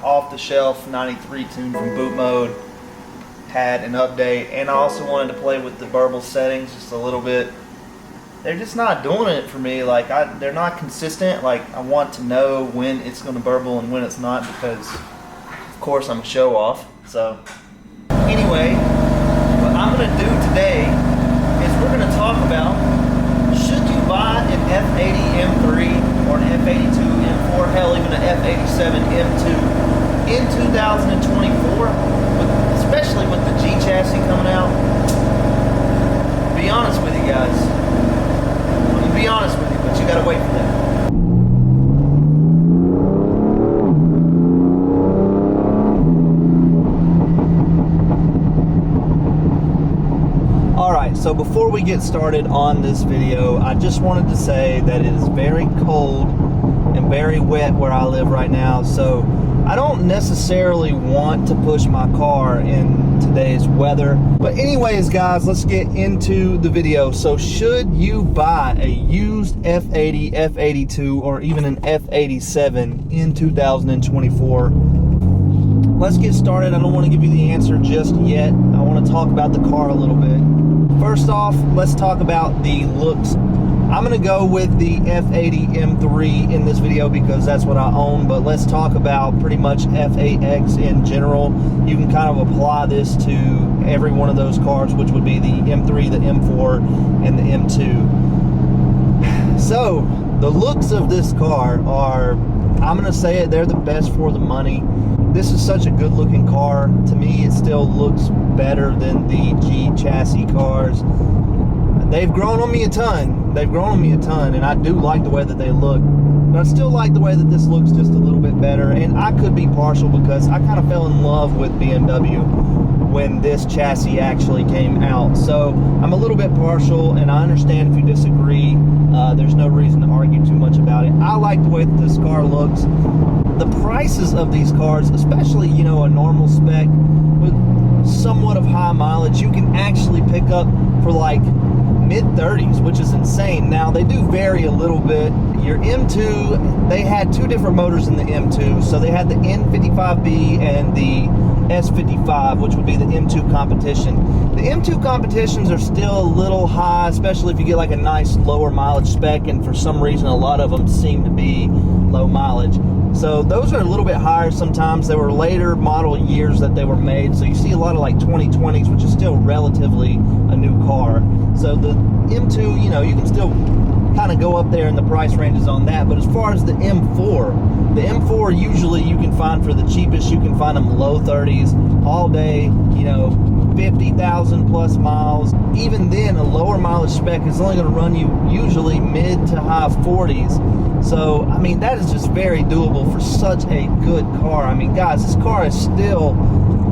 Off-the-shelf 93 tune from Boot Mode had an update, and I also wanted to play with the burble settings just a little bit. They're just not doing it for me. Like they're not consistent. Like I want to know when it's going to burble and when it's not, because of course I'm a show off. So anyway, what I'm going to do today is we're going to talk about, should you buy an F80 M3 or an F82 M4, hell even an F87 M2 in 2024, especially with the G chassis coming out. Be honest with you guys. I'm gonna be honest with you, but you gotta wait for that. Alright, so before we get started on this video, I just wanted to say that it is very cold and very wet where I live right now, so I don't necessarily want to push my car in today's weather. But anyways, guys, let's get into the video. So should you buy a used F80, F82, or even an F87 in 2024? Let's get started. I don't want to give you the answer just yet. I want to talk about the car a little bit. First off, let's talk about the looks. I'm going to go with the F80 M3 in this video because that's what I own, but let's talk about pretty much F8X in general. You can kind of apply this to every one of those cars, which would be the M3, the M4, and the M2. So, the looks of this car are, I'm going to say it, they're the best for the money. This is such a good looking car. To me, it still looks better than the G chassis cars. They've grown on me a ton. They've grown on me a ton, and I do like the way that they look. But I still like the way that this looks just a little bit better. And I could be partial because I kind of fell in love with BMW when this chassis actually came out. So I'm a little bit partial, and I understand if you disagree. There's no reason to argue too much about it. I like the way that this car looks. The prices of these cars, especially, you know, a normal spec with somewhat of high mileage, you can actually pick up for like mid-30s, which is insane. Now, they do vary a little bit. Your M2, they had two different motors in the M2. So they had the N55B and the S55, which would be the M2 competition. The M2 competitions are still a little high, especially if you get like a nice lower mileage spec, and for some reason a lot of them seem to be low mileage. So those are a little bit higher sometimes. They were later model years that they were made, so you see a lot of like 2020s, which is still relatively a new car. So the M2, you know, you can still kind of go up there in the price ranges on that. But as far as the M4 usually you can find for the cheapest, you can find them low 30s all day, you know, 50,000 plus miles. Even then, a lower mileage spec is only going to run you usually mid to high 40s. So, I mean, that is just very doable for such a good car. I mean, guys, this car is still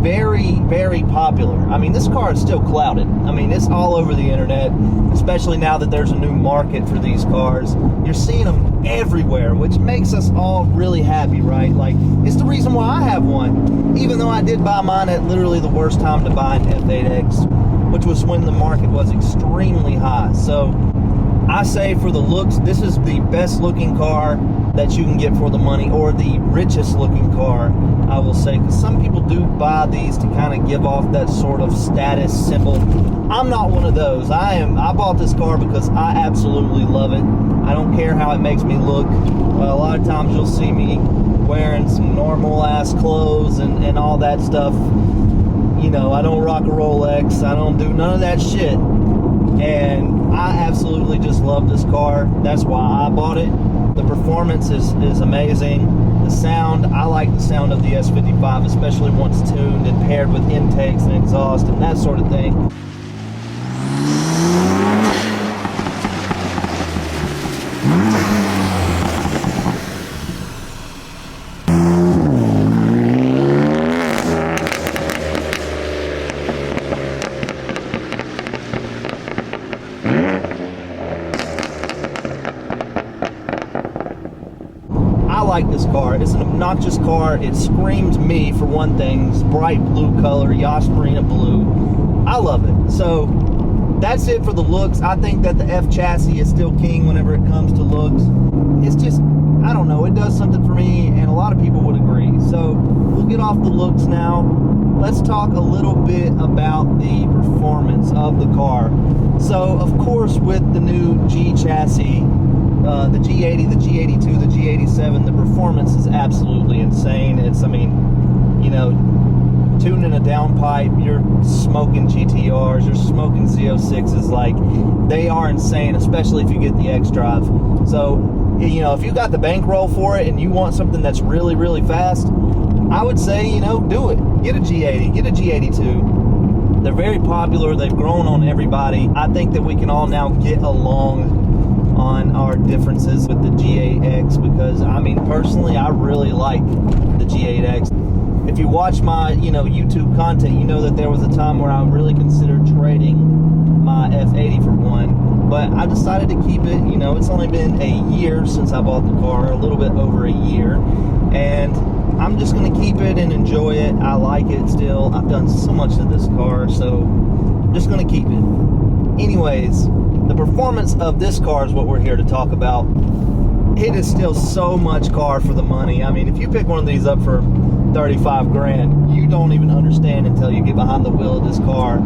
very, very popular. I mean, this car is still clouded. I mean, it's all over the internet, especially now that there's a new market for these cars. You're seeing them everywhere, which makes us all really happy, right? Like, it's the reason why I have one, even though I did buy mine at literally the worst time to buy an F8X, which was when the market was extremely high. So I say for the looks, this is the best looking car that you can get for the money, or the richest looking car, I will say, because some people do buy these to kind of give off that sort of status symbol. I'm not one of those. I bought this car because I absolutely love it. I don't care how it makes me look. A lot of times you'll see me wearing some normal ass clothes and all that stuff. You know, I don't rock a Rolex. I don't do none of that shit. And I absolutely just love this car. That's why I bought it. The performance is amazing. The sound, I like the sound of the S55, especially once tuned and paired with intakes and exhaust and that sort of thing. All right, so let's get into the video. So should you buy an F80 M3 or an F82 M4, hell even a F87 M2 in 2024? The prices of these cars are car. It's an obnoxious car. It screams me, for one thing. It's bright blue color, Yas Marina blue. I love it. So that's it for the looks. I think that the F chassis is still king whenever it comes to looks. It's just, I don't know, it does something for me, and a lot of people would agree. So we'll get off the looks now. Let's talk a little bit about the performance of the car. So, of course, with the new G chassis, the G80, the G82, the G87, the performance is absolutely insane. It's, I mean, you know, tuning a downpipe, you're smoking GTRs, you're smoking Z06s, like, they are insane, especially if you get the X-Drive. So, you know, if you got the bankroll for it and you want something that's really, really fast, I would say, you know, do it. Get a G80, get a G82. They're very popular, they've grown on everybody. I think that we can all now get along on our differences with the G8X, because, I mean, personally, I really like the G8X. If you watch my, you know, YouTube content, you know that there was a time where I really considered trading my F80 for one, but I decided to keep it. You know, it's only been a year since I bought the car, a little bit over a year, and I'm just going to keep it and enjoy it. I like it still. I've done so much to this car, so I'm just going to keep it. Anyways, the performance of this car is what we're here to talk about. It is still so much car for the money. I mean, if you pick one of these up for 35 grand, you don't even understand until you get behind the wheel of this car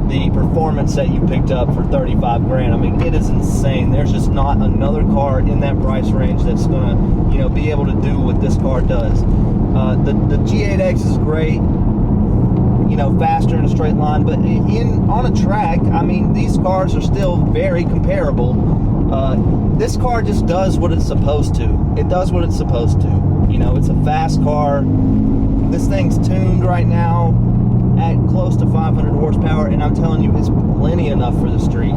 the performance that you picked up for 35 grand. I mean, it is insane. There's just not another car in that price range that's gonna, you know, be able to do what this car does. The G8X is great, you know, faster in a straight line, but on a track, I mean, these cars are still very comparable. This car just does what it's supposed to. It does what it's supposed to. You know, it's a fast car. This thing's tuned right now at close to 500 horsepower, and I'm telling you, it's plenty enough for the street.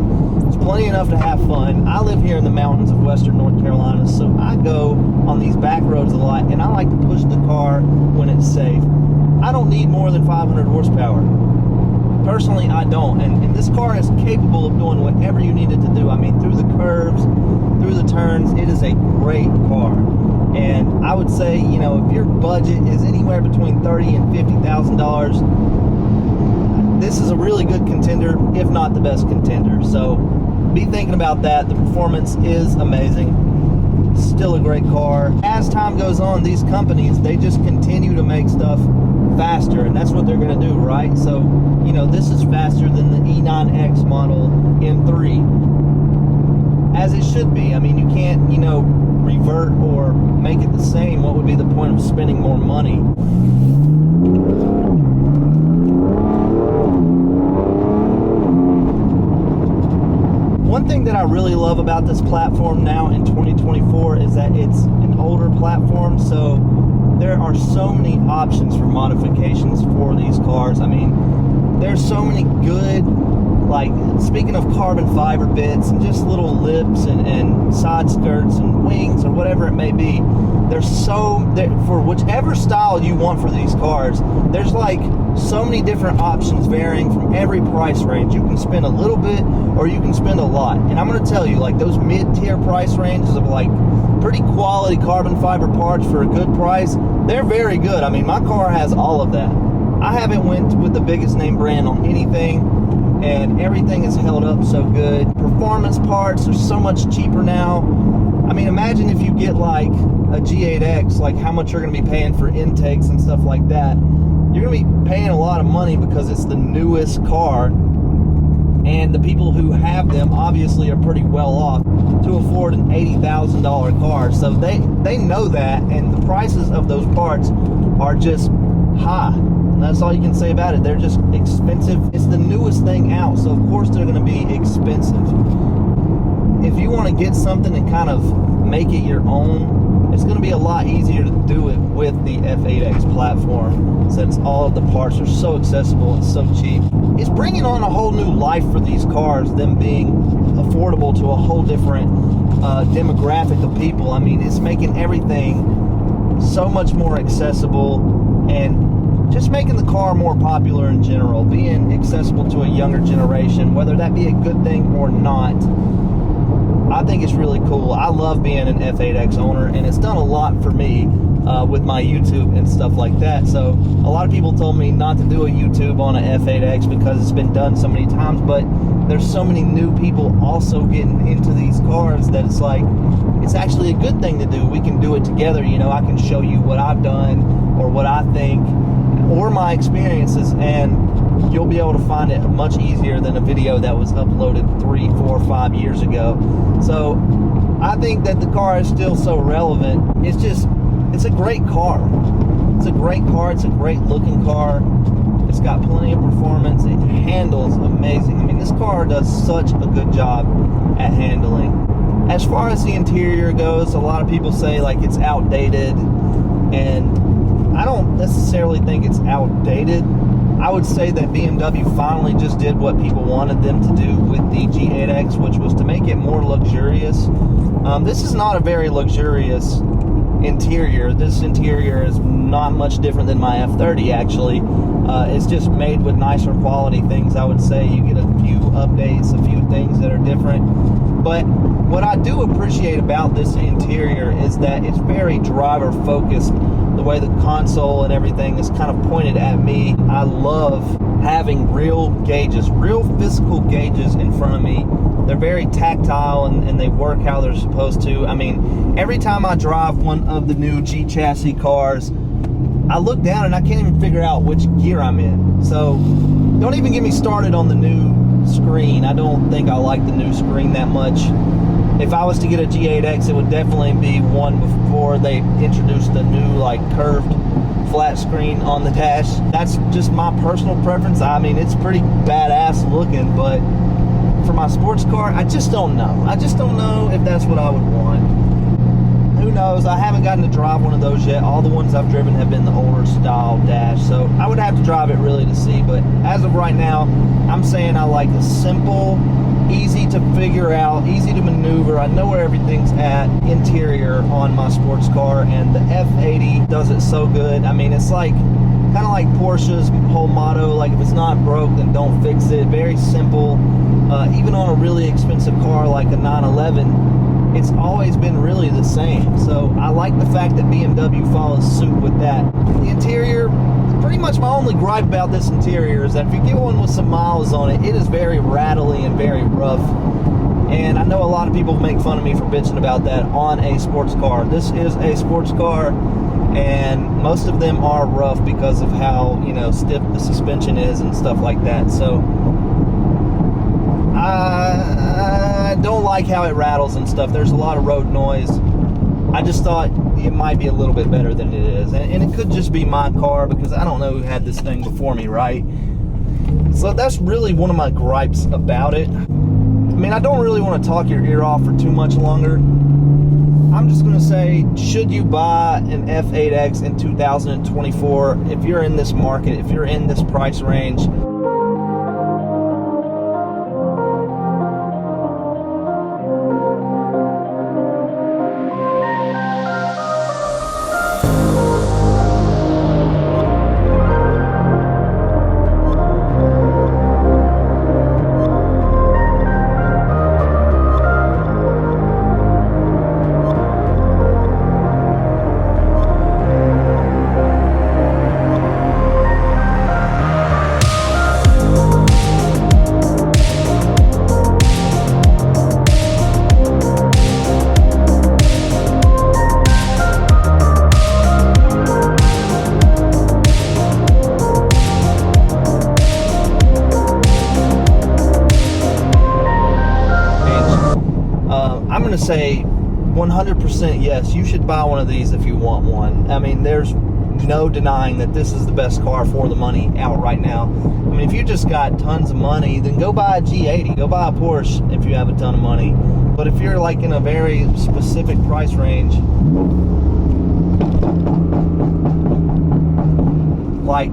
It's plenty enough to have fun. I live here in the mountains of western North Carolina, so I go on these back roads a lot, and I like to push the car when it's safe. I don't need more than 500 horsepower. Personally, I don't, and this car is capable of doing whatever you need it to do. I mean, through the curves, through the turns, it is a great car. And I would say, you know, if your budget is anywhere between $30,000 and $50,000, this is a really good contender, if not the best contender. So be thinking about that. The performance is amazing. Still a great car. As time goes on, these companies, they just continue to make stuff faster, and that's what they're going to do, right? So, you know, this is faster than the E9X model M3, as it should be. I mean, you can't, you know, revert or make it the same. What would be the point of spending more money? One thing that I really love about this platform now in 2024 is that it's an older platform, so there are so many options for modifications for these cars. I mean, there's so many good, like, speaking of carbon fiber bits and just little lips and side skirts and wings or whatever it may be, for whichever style you want for these cars, there's like so many different options varying from every price range. You can spend a little bit or you can spend a lot. And I'm going to tell you, like, those mid-tier price ranges of like pretty quality carbon fiber parts for a good price, they're very good. I mean, my car has all of that. I haven't went with the biggest name brand on anything, and everything is held up so good. Performance parts are so much cheaper now. I mean, imagine if you get like a G8X, like how much you're going to be paying for intakes and stuff like that. You're going to be paying a lot of money because it's the newest car, and the people who have them obviously are pretty well off to afford an $80,000 car. So they know that, and the prices of those parts are just high. That's all you can say about it. They're just expensive. It's the newest thing out, so of course they're going to be expensive. If you want to get something and kind of make it your own, it's going to be a lot easier to do it with the F8X platform, since all of the parts are so accessible and so cheap. It's bringing on a whole new life for these cars, them being affordable to a whole different demographic of people. I mean, it's making everything so much more accessible, and just making the car more popular in general, being accessible to a younger generation, whether that be a good thing or not. I think it's really cool. I love being an F8X owner, and it's done a lot for me with my YouTube and stuff like that. So a lot of people told me not to do a YouTube on an F8X because it's been done so many times, but there's so many new people also getting into these cars that it's like, it's actually a good thing to do. We can do it together. You know, I can show you what I've done or what I think or my experiences, and you'll be able to find it much easier than a video that was uploaded 3, 4, 5 years ago. So I think that the car is still so relevant. It's a great car. It's a great car. It's a great looking car. It's got plenty of performance. It handles amazing. I mean, this car does such a good job at handling. As far as the interior goes, a lot of people say like it's outdated, and I don't necessarily think it's outdated. I would say that BMW finally just did what people wanted them to do with the G8X, which was to make it more luxurious. This is not a very luxurious interior. This interior is not much different than my F30 actually. It's just made with nicer quality things. I would say you get a few updates, a few things that are different. But what I do appreciate about this interior is that it's very driver focused. The way the console and everything is kind of pointed at me. I love having real gauges, real physical gauges in front of me. They're very tactile and they work how they're supposed to. I mean, every time I drive one of the new G chassis cars, I look down and I can't even figure out which gear I'm in. So don't even get me started on the new screen. I don't think I like the new screen that much. If I was to get a G8X, it would definitely be one before they introduced the new like curved flat screen on the dash. That's just my personal preference. I mean, it's pretty badass looking, but for my sports car, I just don't know. I just don't know if that's what I would want. Who knows? I haven't gotten to drive one of those yet. All the ones I've driven have been the older style dash, so I would have to drive it really to see. But as of right now, I'm saying I like a simple, easy to figure out, easy to maneuver, I know where everything's at interior on my sports car, and the F80 does it so good. I mean, it's like kind of like Porsche's whole motto, like if it's not broke then don't fix it. Very simple. Even on a really expensive car like a 911, it's always been really the same. So I like the fact that BMW follows suit with that. The interior, pretty much my only gripe about this interior is that if you get one with some miles on it, it is very rattly and very rough. And I know a lot of people make fun of me for bitching about that on a sports car. This is a sports car, and most of them are rough because of how, you know, stiff the suspension is and stuff like that. So I don't like how it rattles and stuff. There's a lot of road noise. I just thought it might be a little bit better than it is. And it could just be my car because I don't know who had this thing before me, right? So that's really one of my gripes about it. I mean, I don't really want to talk your ear off for too much longer. I'm just going to say, should you buy an F8X in 2024, if you're in this market, if you're in this price range? I'm going to say 100% yes, you should buy one of these if you want one. I mean, there's no denying that this is the best car for the money out right now. I mean, if you just got tons of money, then go buy a G80, go buy a Porsche if you have a ton of money. But if you're like in a very specific price range, like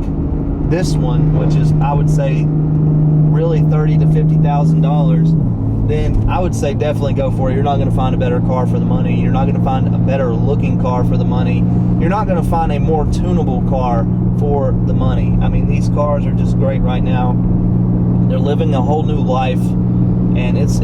this one, which is, I would say, really $30,000 to $50,000, then I would say definitely go for it. You're not going to find a better car for the money. You're not going to find a better looking car for the money. You're not going to find a more tunable car for the money. I mean, these cars are just great right now. They're living a whole new life, and it's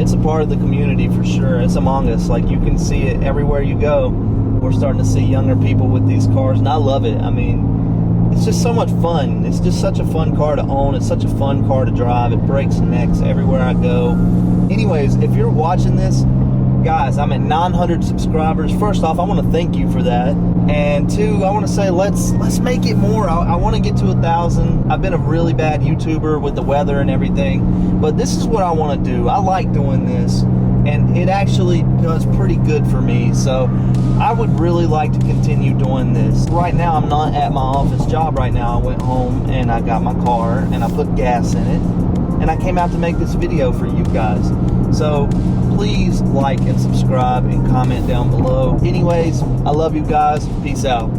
it's a part of the community for sure. It's among us. Like, you can see it everywhere you go. We're starting to see younger people with these cars, and I love it. I mean, it's just so much fun. It's just such a fun car to own. It's such a fun car to drive. It breaks necks everywhere I go. Anyways, if you're watching this, guys, I'm at 900 subscribers. First off, I want to thank you for that. And two, I want to say let's make it more. I want to get to 1,000. I've been a really bad YouTuber with the weather and everything, but this is what I want to do. I like doing this, and it actually does pretty good for me. So I would really like to continue doing this. Right now, I'm not at my office job right now. I went home and I got my car and I put gas in it, and I came out to make this video for you guys. So please like and subscribe and comment down below. Anyways, I love you guys. Peace out.